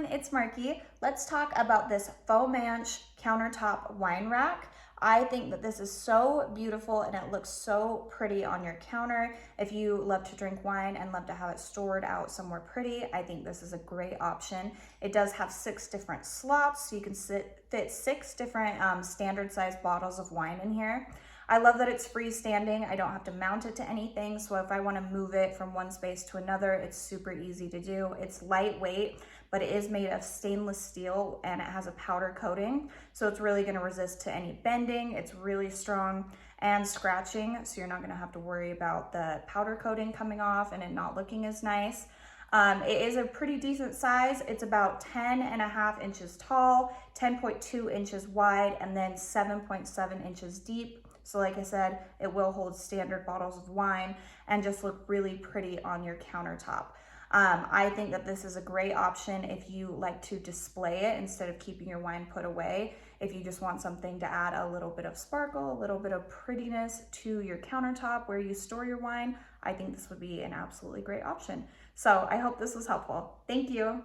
everyone, it's Marky. Let's talk about this FOMANSH Countertop Wine Rack. I think that this is so beautiful and it looks so pretty on your counter. If you love to drink wine and love to have it stored out somewhere pretty, I think this is a great option. It does have 6 different slots, so you can fit 6 different standard size bottles of wine in here. I love that it's freestanding. I don't have to mount it to anything, so if I want to move it from one space to another, it's super easy to do. It's lightweight, but it is made of stainless steel and it has a powder coating, so it's really going to resist to any bending. It's really strong and scratching, so you're not going to have to worry about the powder coating coming off and it not looking as nice. It is a pretty decent size. It's about 10.5 inches tall, 10.2 inches wide, and then 7.7 inches deep. So like I said, it will hold standard bottles of wine and just look really pretty on your countertop. I think that this is a great option if you like to display it instead of keeping your wine put away. If you just want something to add a little bit of sparkle, a little bit of prettiness to your countertop where you store your wine, I think this would be an absolutely great option. So I hope this was helpful. Thank you.